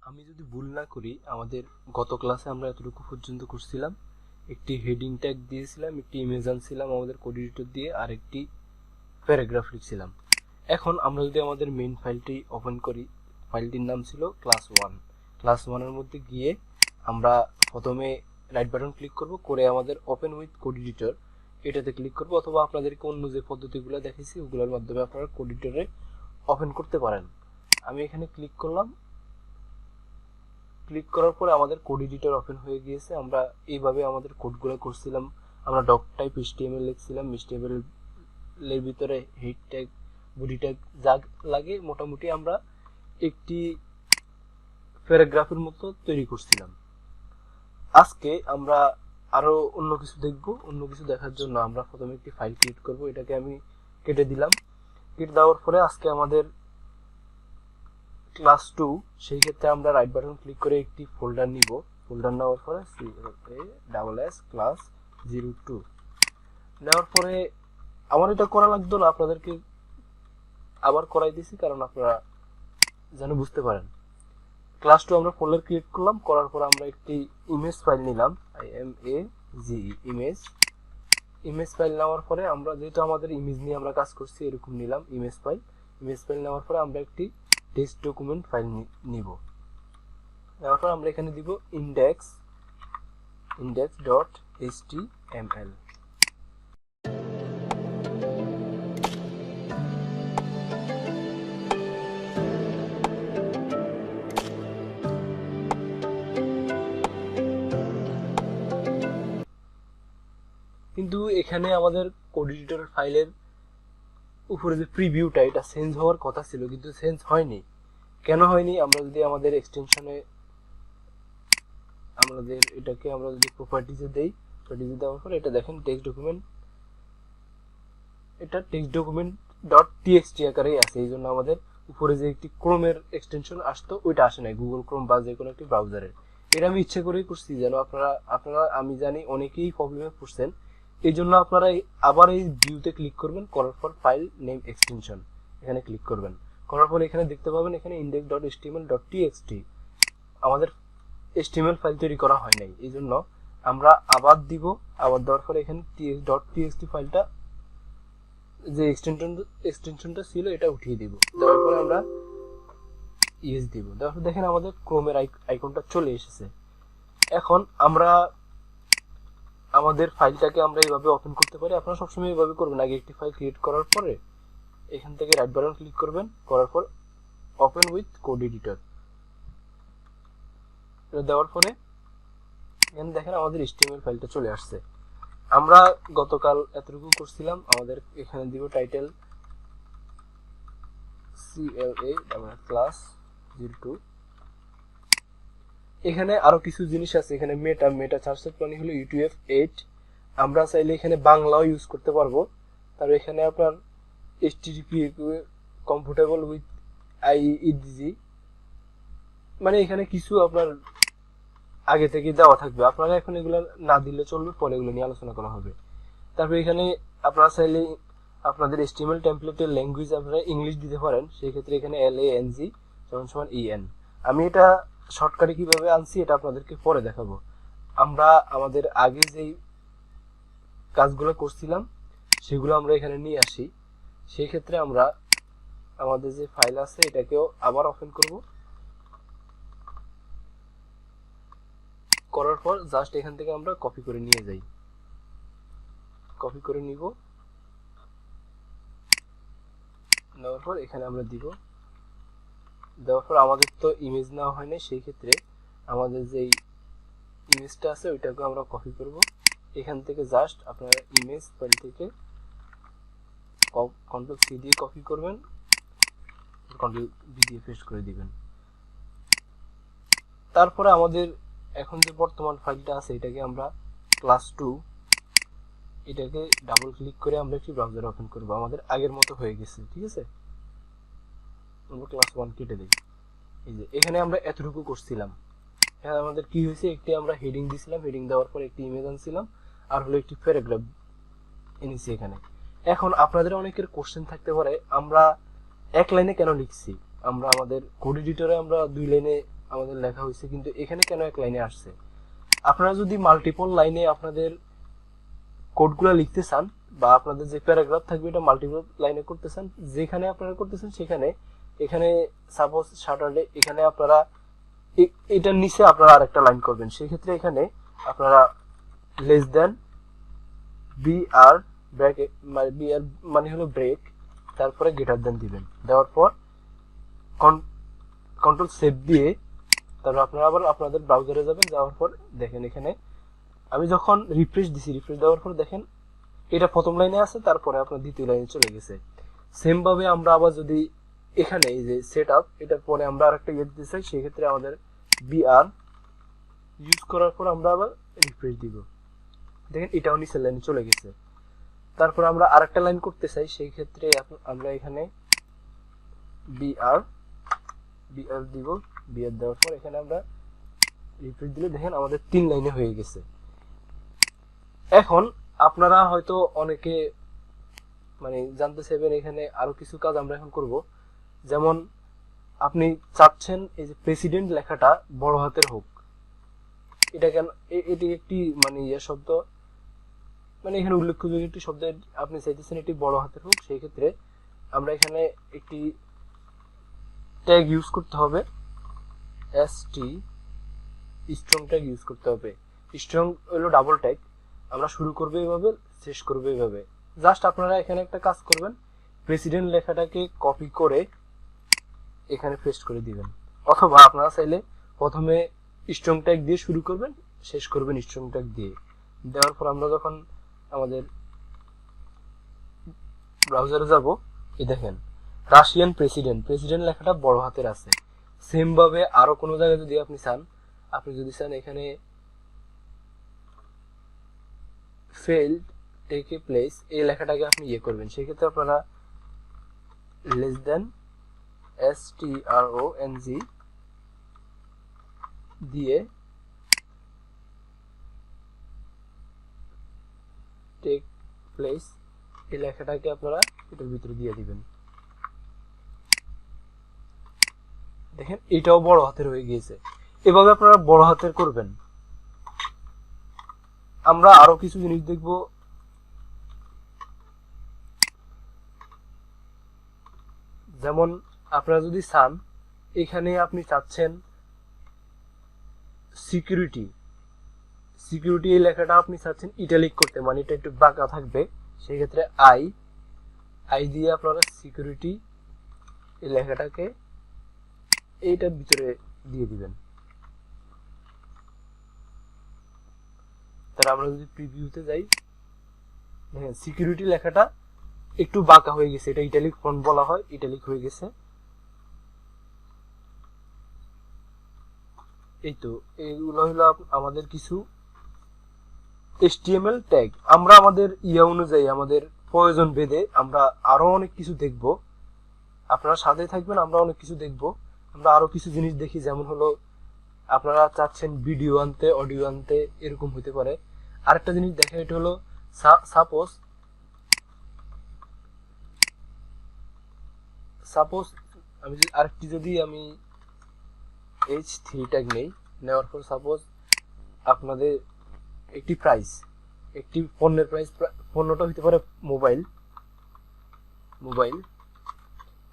আমি যদি ভুল না করি আমাদের গত ক্লাসে আমরা এতটুকু পর্যন্ত করছিলাম। একটি হেডিং ট্যাগ দিয়েছিলাম, একটি ইমেজ আনছিলাম আমাদের কোড এডিটর দিয়ে, আর একটি প্যারাগ্রাফ লিখছিলাম। এখন আমরা যদি আমাদের মেইন ফাইলটি ওপেন করি, ফাইলটির নাম ছিল ক্লাস ওয়ানের মধ্যে গিয়ে আমরা প্রথমে রাইট বাটন ক্লিক করব, করে আমাদের ওপেন উইথ কোড এডিটর এটাতে ক্লিক করব, অথবা আপনাদেরকে অন্য যে পদ্ধতিগুলো দেখেছি ওগুলোর মাধ্যমে আপনারা কোড এডিটরে ওপেন করতে পারেন। আমি এখানে ক্লিক করলাম। ক্লিক করার পরে আমাদের কোড এডিটর ওপেন হয়ে গিয়েছে। আমরা এইভাবে আমাদের কোডগুলো করছিলাম। আমরা ডক টাইপ এইচটিএমএল লিখছিলাম, এইচটিএমএল এর ভিতরে হেড ট্যাগ, বডি ট্যাগ যা লাগে মোটামুটি আমরা একটি প্যারাগ্রাফের মতো তৈরি করছিলাম। আজকে আমরা আরো অন্য কিছু দেখব। অন্য কিছু দেখার জন্য আমরা প্রথমে একটি ফাইল ক্রিয়েট করব। এটাকে আমি কেটে দিলাম। কেটে দেওয়ার পরে আজকে আমাদের ক্লাস 2, সেই ক্ষেত্রে আমরা রাইট বাটন ক্লিক করে একটি ফোল্ডার নিব। ফোল্ডার নেওয়ার পরে CLASS ক্লাস 02 নেওয়ার পরে আমার এটা করা লাগতো না, আপনাদেরকে আবার করাই দিছি কারণ আপনারা যেন বুঝতে পারেন। ক্লাস 2 আমরা ফোল্ডার ক্রিয়েট করলাম। করার পর আমরা একটি ইমেজ ফাইল নিলাম, ইমেজ ফাইল নেওয়ার পরে আমরা যেহেতু আমাদের ইমেজ নিয়ে আমরা কাজ করছি এরকম নিলাম ইমেজ ফাইল নেওয়ার পরে আমরা একটি টেক্সট ডকুমেন্ট ফাইল নিব। নেওয়ার পর আমরা এখানে দিব index.html। কিন্তু এখানে আমাদের কোড এডিটর ফাইলের উপরে যে প্রিভিউটা এটা চেঞ্জ হওয়ার কথা ছিল, কিন্তু চেঞ্জ হয়নি। কেন হয়নি? আমরা যদি আমাদের এক্সটেনশনে এটাকে আমরা যদি প্রপার্টিজে দেই, প্রপার্টিজে দেওয়ার পর এটা দেখেন টেক্সট ডকুমেন্ট ডট টিএক্সটি আকারেই আছে। এই জন্য আমাদের উপরে যে একটি ক্রোমের এক্সটেনশন আসতো ওইটা আসে নাই, গুগল ক্রোম বা যে কোনো একটি ব্রাউজারের। এটা আমি ইচ্ছে করেই করছি যেন আপনারা আমি জানি অনেকেই প্রবলেমে পড়ছেন। এই জন্য আপনারা আবার এই ভিউতে ক্লিক করবেন, করার পর ফাইল নেম এক্সটেনশন এখানে ক্লিক করবেন। করার পর এখানে দেখতে পাবেন এখানে index.html.txt আমাদের HTML ফাইল তৈরি করা হয় নাই। এই জন্য আমরা আবার দিব। আবার দেওয়ার পরে এখানে txt ফাইলটা যে এক্সটেনশনটা ছিল এটা উঠিয়ে দিব। দেওয়ার পরে আমরা ইয়েস দিব। দেওয়ার পর দেখেন আমাদের ক্রোমের আইকনটা চলে এসেছে। এখন আমরা আমাদের ফাইলটাকে আমরা এইভাবে ওপেন করতে পারি। আপনারা সবসময় এইভাবে করবেন। আগে একটি ফাইল ক্রিয়েট করার পরে এখান থেকে রাইট বাটন ক্লিক করবেন, করার পর ওপেন উইথ কোড এডিটর দেওয়ার পরে এখানে দেখেন আমাদের HTML ফাইলটা চলে আসছে। আমরা গতকাল এতটুকু করছিলাম। আমাদের এখানে দিব টাইটেল ক্লাস 02। এখানে আরো কিছু জিনিস আছে। এখানে মেটা চার্জের প্রাণী হলো UTF-8। আমরা চাইলে এখানে বাংলাও ইউজ করতে পারবো। তার এখানে আপনার HTTP কমফোর্টেবল উইথ IEDG, মানে এখানে কিছু আপনার আগে থেকে দেওয়া থাকবে। আপনারা এখন এগুলো না দিলে চলবে, পরে এগুলো নিয়ে আলোচনা করা হবে। তারপরে এখানে আপনারা চাইলে আপনাদের HTML টেমপ্লেটের ল্যাঙ্গুয়েজ আপনারা ইংলিশ দিতে পারেন। সেই ক্ষেত্রে এখানে LANG=EN। আমি এটা শর্টকাটে কিভাবে আনছি এটা আপনাদেরকে পরে দেখাবো। আমরা আমাদের আগে যেই কাজগুলো করছিলাম সেগুলো আমরা এখানে নিয়ে আসি। সেই ক্ষেত্রে আমরা আমাদের যে ফাইল আছে এটাকেও আবার ওপেন করব। করার পর জাস্ট এখান থেকে আমরা কপি করে নিয়ে যাই, কপি করে নিব। নেওয়ার পর এখানে আমরা দিব। দেওয়ার পর আমাদের তো ইমেজ নেওয়া হয়নি, সেই ক্ষেত্রে আমাদের যেই ইমেজটা আছে ওইটাকে আমরা কপি করব। এখান থেকে জাস্ট আপনারা ইমেজ ফাইল থেকে Ctrl+C দিয়ে কপি করবেন, Ctrl+V দিয়ে পেস্ট করে দিবেন। তারপরে আমাদের এখন যে বর্তমান ফাইলটা আছে এটাকে আমরা ক্লাস 2 এটাকে ডাবল ক্লিক করে আমরা একটি ব্রাউজার ওপেন করব। আমাদের আগের মতো হয়ে গেছে, ঠিক আছে। আমরা ক্লাস 1 কেটে দেই। এই যে এখানে আমরা এতটুকু করছিলাম। এখানে আমাদের কি হয়েছে, একটি আমরা হেডিং দিছিলাম, হেডিং দেওয়ার পর একটি ইমেজ আনছিলাম, আর হলো একটি প্যারাগ্রাফ এনেছি এখানে। এখন আপনাদের অনেকের কোশ্চেন থাকতে পারে আমরা এক লাইনে কেন লিখছি। আমরা আমাদের কোড এডিটরে আমরা 2 লাইনে আমাদের লেখা হয়েছে, কিন্তু এখানে কেন এক লাইনে আসছে? আপনারা যদি মাল্টিপল লাইনে আপনাদের কোডগুলো লিখতে চান, বা আপনাদের যে প্যারাগ্রাফ থাকবে এটা মাল্টিপল লাইনে করতে চান, যেখানে আপনারা করতেছেন সেখানে, এখানে সাপোজ স্যাটারডে, এখানে আপনারা এটার নিচে আপনারা আরেকটা লাইন করবেন। সেই ক্ষেত্রে এখানে আপনারা less than BR bracket, BR মানে হলো ব্রেক, তারপরে গ্রেটার দেন দিবেন। দেওয়ার পর কন্ট্রোল সেভ দিয়ে তারপর আপনারা আবার আপনাদের ব্রাউজারে যাবেন। যাওয়ার পর দেখেন এখানে আমি যখন রিফ্রেশ দিছি, রিফ্রেশ দেওয়ার পর দেখেন এটা প্রথম লাইনে আছে, তারপরে আপনার দ্বিতীয় লাইনে চলে গেছে। সেম ভাবে আমরা আবার যদি এখানে এই যে সেট আপ, এটার পরে আমরা আরেকটা ইয়ে দিতে চাই, সেই ক্ষেত্রে আমাদের বিআর ইউজ করার পর আমরা আবার রিফ্রেশ দিব। দেখেন এটাও নিচের লাইনে চলে গেছে। তারপর আমরা আরেকটা লাইন করতে চাই, সেই ক্ষেত্রে আমরা এখানে বিআর দিব। বিআর দেওয়ার পর এখানে আমরা রিফ্রেশ দিলে দেখেন আমাদের 3 লাইনে হয়ে গেছে। এখন আপনারা হয়তো অনেকে মানে জানতে চাইবেন এখানে আরো কিছু কাজ আমরা এখন করব। যেমন আপনি চাচ্ছেন এই যে প্রেসিডেন্ট লেখাটা বড় হাতের হোক, এটা কেন, এটি একটি মানে ইয়ে শব্দ, মানে এখানে উল্লেখযোগ্য একটি শব্দ আপনি চাইতেছেন এটি বড় হাতের হোক। সেই ক্ষেত্রে আমরা এখানে একটি ট্যাগ ইউজ করতে হবে, এসটি স্ট্রং ট্যাগ ইউজ করতে হবে। স্ট্রং হলো ডাবল ট্যাগ, আমরা শুরু করবে এইভাবে, শেষ করবে এইভাবে। জাস্ট আপনারা এখানে একটা কাজ করবেন, প্রেসিডেন্ট লেখাটাকে কপি করে এখানে পেস্ট করে দিবেন, অথবা আপনারা চাইলে প্রথমে স্ট্রং ট্যাগ দিয়ে শুরু করবেন, শেষ করবেন স্ট্রং ট্যাগ দিয়ে। দেওয়ার পর আমরা যখন আমাদের ব্রাউজারে যাব, এই দেখেন রাশিয়ান প্রেসিডেন্ট লেখাটা বড় হাতের আছে। সেম ভাবে আরো কোনো জায়গায় যদি আপনি চান, এখানে ফেইল্ড টেক এ প্লেস এই লেখাটাকে আপনি ইয়ে করবেন, সেই ক্ষেত্রে আপনারা লেস দেন strong দিয়ে টেক প্লেস এই লেখাটাকে আপনারা এটার ভিতরে দিয়ে দিবেন। দেখেন এটাও বড় হাতের হয়ে গিয়েছে। এভাবে আপনারা বড় হাতের করবেন। আমরা আরো কিছু জিনিস দেখব, যেমন আপনারা যদি চান, এখানে আপনি চাচ্ছেন সিকিউরিটি এই লেখাটা আপনি চাচ্ছেন ইটালিক করতে, মানে এটা একটু বাঁকা থাকবে, সেই ক্ষেত্রে আই দিয়ে আপনারা সিকিউরিটি এই লেখাটাকে এইটার ভিতরে দিয়ে দিবেন। তাহলে আমরা যদি প্রিভিউতে যাই, দেখেন সিকিউরিটি লেখাটা একটু বাঁকা হয়ে গেছে, এটা ইটালিক ফন্ট বলা হয়, ইটালিক হয়ে গেছে। এই তো এইগুলো হলো আমাদের কিছু HTML ট্যাগ। আমরা আমাদের ইয়া অনুযায়ী, আমাদের প্রয়োজন ভেদে আমরা আরো অনেক কিছু দেখব। আপনারা সাথে থাকবেন, আমরা অনেক কিছু দেখব। আমরা আরো কিছু জিনিস দেখি, যেমন হলো আপনারা চাচ্ছেন ভিডিও আনতে, অডিও আনতে, এরকম হতে পারে। আরেকটা জিনিস দেখেন, এটা হলো সাপোজ আমি আরেকটি যদি আমি H3 ট্যাগ নেই, নেওয়ার পর সাপোজ আপনাদের একটি প্রাইস, একটি পণ্যের প্রাইস, পণ্যটা হতে পারে মোবাইল,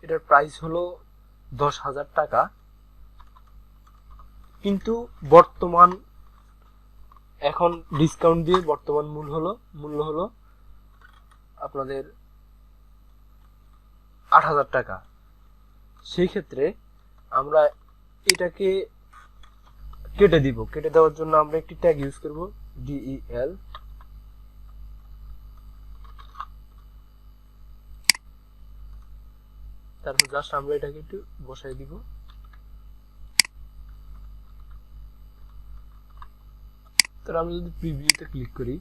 এটার প্রাইস হলো 10,000 টাকা, কিন্তু বর্তমান এখন ডিসকাউন্ট দিয়ে বর্তমান মূল্য হলো আপনাদের 8,000 টাকা। সেই ক্ষেত্রে আমরা এটাকে কেটে দিব। কেটে দেওয়ার জন্য আমরা একটি ট্যাগ ইউজ করব, del, তারপর জাস্ট আমরা এটাকে একটু বসাই দিব। তাহলে আমরা যদি প্রিভিউতে ক্লিক করি,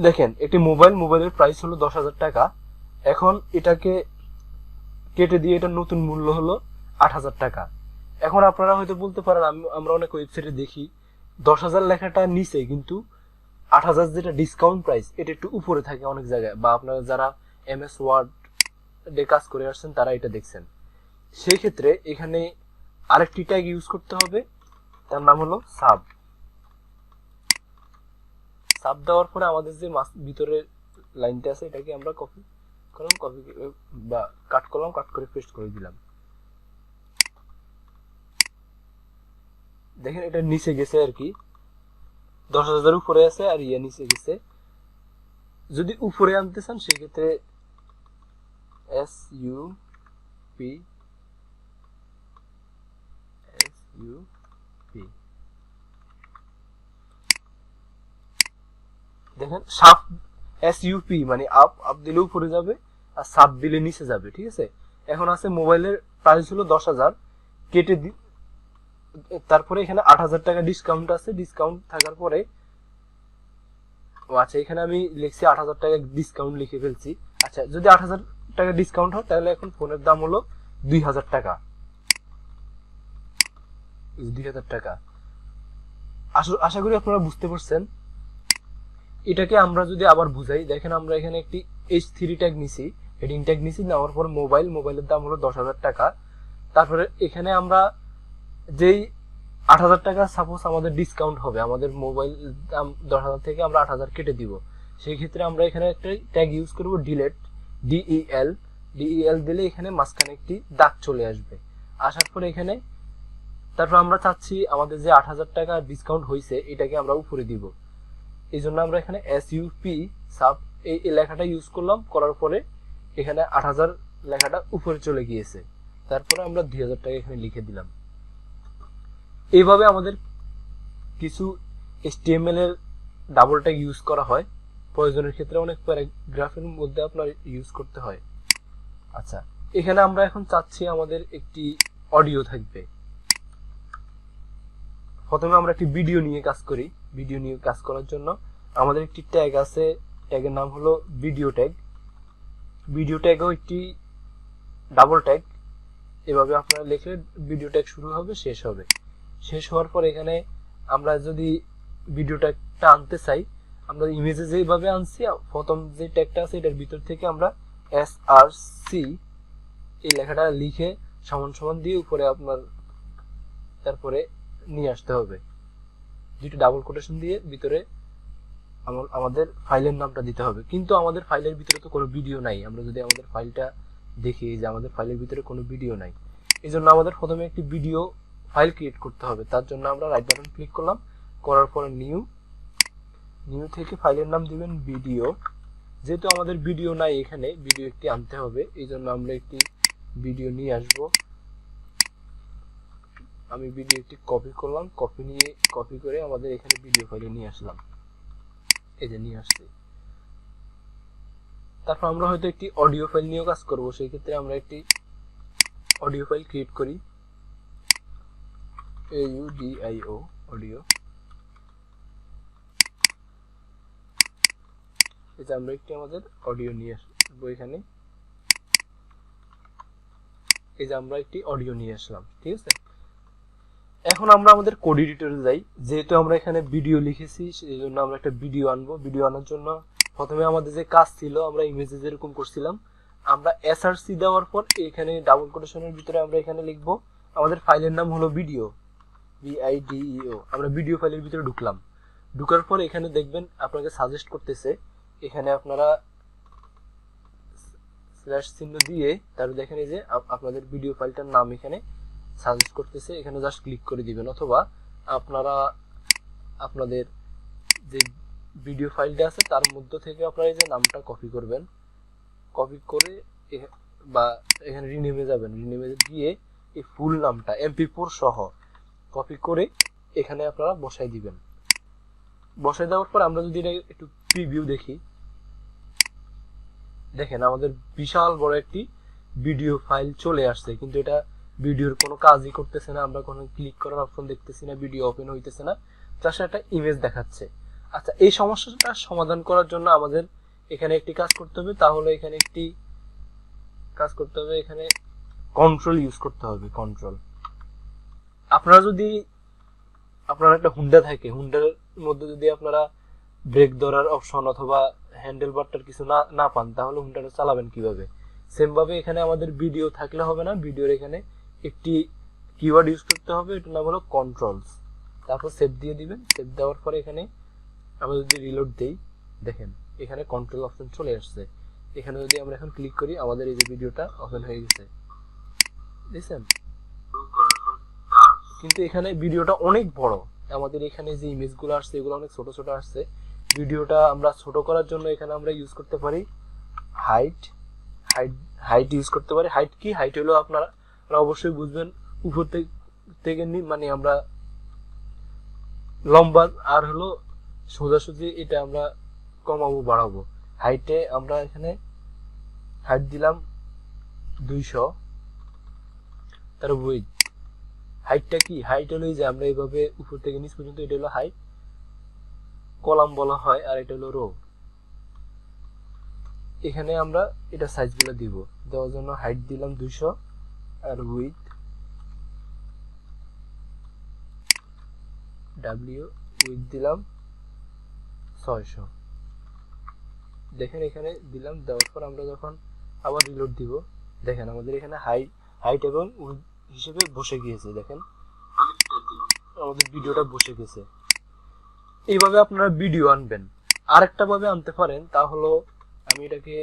দেখেন একটি মোবাইলের প্রাইস হলো 10,000 টাকা। এখন এটাকে কেটে দিয়ে এটা নতুন মূল্য হলো 8,000 টাকা। এখন আপনারা হয়তো বলতে পারেন, আমরা অনেক ওয়েবসাইটে দেখি 10,000 লেখাটা নিচে, কিন্তু 8,000 যেটা ডিসকাউন্ট প্রাইস এটা একটু উপরে থাকে অনেক জায়গায়, বা আপনারা যারা MS ওয়ার্ড ডে কাজ করে আসছেন তারা এটা দেখছেন। সেই ক্ষেত্রে এখানে আরেকটি ট্যাগ ইউজ করতে হবে, তার নাম হলো সাব। সাব দেওয়ার পরে আমাদের যে ভিতরে লাইনটা আছে এটাকে আমরা কপি করলাম, কপি বা কাট করলাম, কাট করে পেস্ট করে দিলাম। দেখেন এটা নিচে গেছে আর কি, 10,000 উপরে আছে আর ইয়ে নিচে গেছে। যদি উপরে আনতে চান সেক্ষেত্রে SUP দেখেন সাব SUP মানে আপ আপ দিলে উপরে যাবে আর সাব দিলে নিচে যাবে, ঠিক আছে। এখন আছে মোবাইলের প্রাইস হলো 10,000, কেটে তারপরে এখানে 8,000 টাকা ডিসকাউন্ট আছে, ডিসকাউন্ট থাকার পরে ও আচ্ছা এখানে আমি লিখছি 8,000 টাকা ডিসকাউন্ট লিখে ফেলছি। আচ্ছা যদি 8,000 টাকা ডিসকাউন্ট হয় তাহলে এখন ফোনের দাম হলো 2,000 টাকা, 2,000 টাকা। আশা করি আপনারা বুঝতে পারছেন। এটাকে আমরা যদি আবার বুঝাই, দেখেন আমরা এখানে একটি H3 ট্যাগ নিছি, হেডিং ট্যাগ নিছি, নেওয়ার পর মোবাইলের দাম হলো 10,000 টাকা। তারপরে এখানে আমরা যেই 8,000 টাকা সাপোজ আমাদের ডিসকাউন্ট হবে, আমাদের মোবাইল দাম 10,000 থেকে আমরা 8,000 কেটে দিব, সেই ক্ষেত্রে আমরা এখানে একটা ট্যাগ ইউজ করব ডিলেট, DEL দিলে এখানে মাঝখানে একটি দাগ চলে আসবে। আসার পরে এখানে তারপর আমরা চাচ্ছি আমাদের যে 8,000 টাকা ডিসকাউন্ট হয়েছে এটাকে আমরা উপরে দিব, এই জন্য আমরা এখানে SUP সাব এই লেখাটা ইউজ করলাম, করার পরে এখানে 8,000 লেখাটা উপরে চলে গিয়েছে, তারপরে আমরা 2,000 টাকা এখানে লিখে দিলাম। এইভাবে আমাদের কিছু HTML এর ডাবল ট্যাগ ইউজ করা হয়, প্রয়োজনের ক্ষেত্রে অনেক প্যারাগ্রাফের মধ্যে আপনার ইউজ করতে হয়। আচ্ছা এখানে আমরা এখন চাচ্ছি আমাদের একটি অডিও থাকবে। প্রথমে আমরা একটি ভিডিও নিয়ে কাজ করি। ভিডিও নিয়ে কাজ করার জন্য আমাদের একটি ট্যাগ আছে, ট্যাগের নাম হলো ভিডিও ট্যাগ। ভিডিও ট্যাগও একটি ডাবল ট্যাগ, এভাবে আপনারা লিখলে ভিডিও ট্যাগ শুরু হবে, শেষ হবে। শেষ হওয়ার পর এখানে আমরা যদি ভিডিও ট্যাগটা আনতে চাই, আমরা ইমেজে যেভাবে আনছি প্রথম যে ট্যাগটা আছে এটার ভিতর থেকে আমরা SRC এই লেখাটা লিখে সমান সমান দিয়ে উপরে আপনার তারপরে নিয়ে আসতে হবে, দুটো ডাবল কোটেশন দিয়ে ভিতরে আমাদের ফাইলের নামটা দিতে হবে। কিন্তু আমাদের ফাইলের ভিতরে তো কোনো ভিডিও নাই, আমরা যদি আমাদের ফাইলটা দেখি যে আমাদের ফাইলের ভিতরে কোনো ভিডিও নাই, এই জন্য আমাদের প্রথমে একটি ভিডিও ফাইল ক্রিয়েট করতে হবে। তার জন্য আমরা রাইট বাটন ক্লিক করলাম, করার পরে নিউ থেকে ফাইলের নাম দিবেন ভিডিও। যেহেতু আমাদের ভিডিও নাই এখানে, ভিডিও একটি আনতে হবে, এই জন্য আমরা একটি ভিডিও নিয়ে আসব। আমি ভিডিও একটি কপি করলাম, কপি করে আমাদের এখানে ভিডিও ফাইলে নিয়ে আসলাম, এই যে নিয়ে আসছি। তারপর আমরা হয়তো একটি অডিও ফাইল নিয়েও কাজ করব, সেই ক্ষেত্রে আমরা একটি অডিও ফাইল ক্রিয়েট করি, AUDIO অডিও। এই যে আমরা একটি আমাদের অডিও নিয়ে আসবো এখানে, এই যে আমরা একটি অডিও নিয়ে আসলাম, ঠিক আছে। এখন আমরা আমাদের কোড এডিটরে যাই। যেহেতু আমরা এখানে ভিডিও লিখেছি সেই জন্য আমরা একটা ভিডিও আনবো। ভিডিও আনার জন্য প্রথমে আমাদের যে কাজ ছিল, আমরা ইমেজে যেরকম করছিলাম, আমরা SRC দেওয়ার পর এখানে ডাবল কোটেশনের ভিতরে আমরা এখানে লিখবো আমাদের ফাইলের নাম হলো ভিডিও, VIDEO। আমরা ভিডিও ফাইলের ভিতরে ঢুকলাম, ঢুকার পর এখানে দেখবেন আপনাকে সাজেস্ট করতেছে, এখানে আপনারা স্ল্যাশ চিহ্ন দিয়ে তারপর দেখেন এই যে আপনাদের ভিডিও ফাইলটার নাম এখানে সাজেস্ট করতেছে, এখানে জাস্ট ক্লিক করে দিবেন। অথবা আপনারা আপনাদের যে ভিডিও ফাইলটা আছে তার মধ্য থেকে আপনারা এই যে নামটা কপি করবেন, কপি করে বা এখানে রিনেমে যাবেন, রিনেমে গিয়ে এই ফুল নামটা MP4 সহ কপি করে এখানে আপনারা বসাই দিবেন। বসাই দেওয়ার পর আমরা যদি এটা একটু প্রিভিউ দেখি, দেখেন আমাদের বিশাল বড় একটি ভিডিও ফাইল চলে আসছে, কিন্তু এটা ভিডিওর কোনো কাজই করতেছে না, আমরা কোনো ক্লিক করার অপশন দেখতেছি না, ভিডিও ওপেন হইতেছে না, জাস্ট একটা ইমেজ দেখাচ্ছে। আচ্ছা এই সমস্যাটা সমাধান করার জন্য আমাদের এখানে একটি কাজ করতে হবে, তাহলে এখানে একটি কাজ করতে হবে, এখানে কন্ট্রোল ইউজ করতে হবে। কন্ট্রোল, আপনারা যদি আপনার একটা হুন্ডা থাকে, হুন্ডার মধ্যে যদি আপনারা ব্রেক ধরার অপশন অথবা হ্যান্ডেল বারটার কিছু না পান, তাহলে হুন্ডাটা চালাবেন কিভাবে? সেম ভাবে এখানে আমাদের ভিডিও থাকলে হবে না, ভিডিওর এখানে একটি কিওয়ার্ড ইউজ করতে হবে, এটার নাম হলো কন্ট্রোলস। তারপর সেভ দিয়ে দিবেন। সেভ দেওয়ার পরে এখানে আমরা যদি রিলোড দেই, দেখেন এখানে কন্ট্রোল অপশন চলে আসছে। এখানে যদি আমরা এখন ক্লিক করি, আমাদের এই যে ভিডিওটা ওপেন হয়ে গেছে, দেখছেন? কিন্তু এখানে ভিডিওটা অনেক বড়, আমাদের এখানে যে ইমেজগুলো আসছে এগুলো অনেক ছোট ছোট আসছে। ভিডিওটা আমরা ছোট করার জন্য এখানে আমরা ইউজ করতে পারি হাইট। হাইট ইউজ করতে পারি। হাইট কি? হাইট হলো আপনারা অবশ্যই বুঝবেন, উপর থেকে মানে আমরা লম্বা আর হলো সোজাসুজি, এটা আমরা কমাবো বাড়াবো। হাইটে আমরা এখানে হাইট দিলাম 200। তার উইডথ, হাইটটা কি? হাইট হলো যে আমরা এইভাবে উপর থেকে নিচ পর্যন্ত, এটা হলো হাইট, কলাম বলা হয়, আর এটা হলো রো। এখানে আমরা এটা সাইজগুলো দিব। দেওয়ার জন্য হাইট দিলাম 200 আর উইডথ উইডথ দিলাম 600। দেখেন এখানে দিলাম। দেওয়ার পর আমরা যখন আবার রিলোড দিব, দেখেন আমাদের এখানে হাইট এবং উইডথ হিসেবে বসে গিয়েছে। দেখেন আমাদের ভিডিওটা বসে গেছে। এইভাবে আপনারা ভিডিও আনবেন। আরেকটা ভাবে আনতে পারেন, তা হলো আমি এটাকে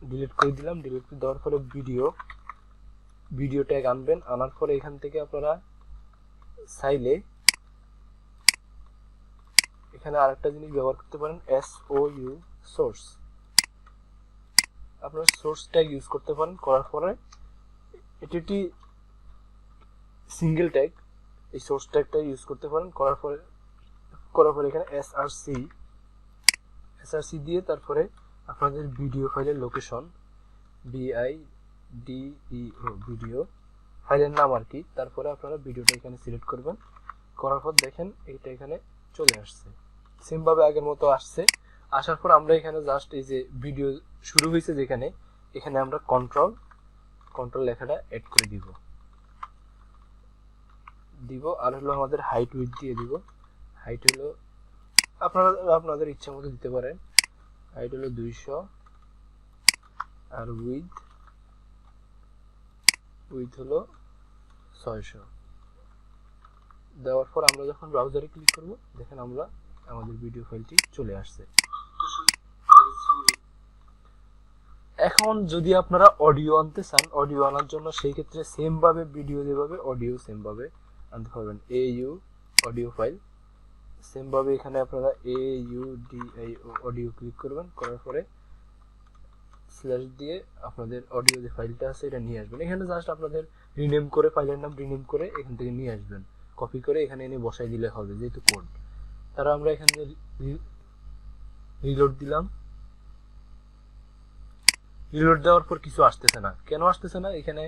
ডিলিট করে দিলাম। ডিলিট করে দেওয়ার পরে ভিডিও ট্যাগ আনবেন। আনার পরে এখান থেকে আপনারা চাইলে এখানে আরেকটা জিনিস ব্যবহার করতে পারেন, SOU সোর্স। আপনারা সোর্স ট্যাগ ইউজ করতে পারেন। করার পরে এটি একটি সিঙ্গেল ট্যাগ, এই সোর্স ট্যাগটা ইউজ করতে পারেন। করার পরে এখানে SRC দিয়ে তারপরে আপনাদের ভিডিও ফাইলের লোকেশন, BIDEO ভিডিও ফাইলের নাম আর কি। তারপরে আপনারা ভিডিওটা এখানে সিলেক্ট করবেন। করার পর দেখেন এটা এখানে চলে আসছে, সেম ভাবে আগের মতো আসছে। আসার পর আমরা এখানে জাস্ট এই যে ভিডিও শুরু হয়েছে যেখানে, এখানে আমরা কন্ট্রোল লেখাটা অ্যাড করে দিব। আর হলো আমাদের হাইট উইডথ দিয়ে দিব। হাইট হলো আপনারা আপনাদের ইচ্ছা মতো দিতে পারেন। হাইট হলো 200 আর উইডথ হলো 600। দেওয়ার পর আমরা যখন ব্রাউজারে ক্লিক করব, দেখেন আমাদের ভিডিও ফাইলটি চলে আসছে। এখন যদি আপনারা অডিও আনতে চান, অডিও আনার জন্য সেই ক্ষেত্রে সেম ভাবে ভিডিও যেভাবে, অডিও সেম ভাবে আনতে পারবেন। AU অডিও ফাইল, সেম ভাবে এখানে আপনারা AUDIO অডিও ক্লিক করবেন। করার পরে স্ল্যাশ দিয়ে আপনাদের অডিও যে ফাইলটা আছে এটা নিয়ে আসবেন। এখানে জাস্ট আপনাদের রিনেম করে, ফাইলের নাম রিনেম করে এখান থেকে নিয়ে আসবেন। কপি করে এখানে এনে বসাই দিলে হবে, যেহেতু কোড। তারা আমরা এখানে রিলোড দিলাম। রিলোড দেওয়ার পর কিছু আসতেছে না। কেন আসতেছে না? এখানে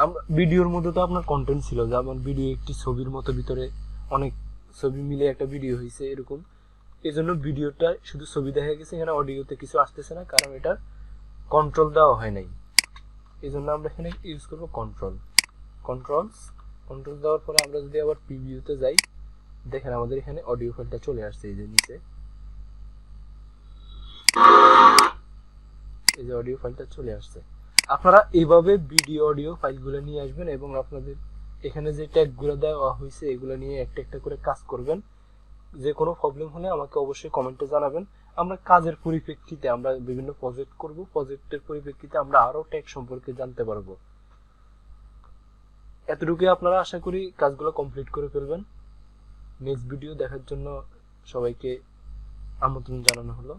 আমরা ভিডিওর মধ্যে তো আপনার কন্টেন্ট ছিল, যেমন ভিডিও একটি ছবির মতো, ভিতরে অনেক ছবি মিলে একটা ভিডিও হয়েছে এরকম। এই জন্য ভিডিওটা শুধু ছবি দেখা গেছে, এখানে অডিওতে কিছু আসতেছে না, কারণ এটার কন্ট্রোল দেওয়া হয় নাই। এই জন্য আমরা এখানে ইউজ করবো কন্ট্রোল দেওয়ার পরে আমরা যদি আবার প্রিভিউতে যাই, দেখেন আমাদের এখানে অডিও ফাইলটা চলে আসছে। এই যে নিচে এই যে অডিও ফাইলটা চলে আসছে। আপনারা এইভাবে ভিডিও অডিও ফাইলগুলো নিয়ে আসবেন এবং আপনাদের এখানে যে ট্যাগগুলো দেওয়া হয়েছে এগুলো নিয়ে একটা একটা করে কাজ করবেন। যে কোনো প্রবলেম হলে আমাকে অবশ্যই কমেন্টে জানাবেন। আমরা কাজের পরিপ্রেক্ষিতে আমরা বিভিন্ন প্রজেক্ট করব, প্রজেক্টের পরিপ্রেক্ষিতে আমরা আরো ট্যাগ সম্পর্কে জানতে পারবো। এতটুকু আপনারা আশা করি কাজগুলো কমপ্লিট করে ফেলবেন। নেক্সট ভিডিও দেখার জন্য সবাইকে আমন্ত্রণ জানানো হলো।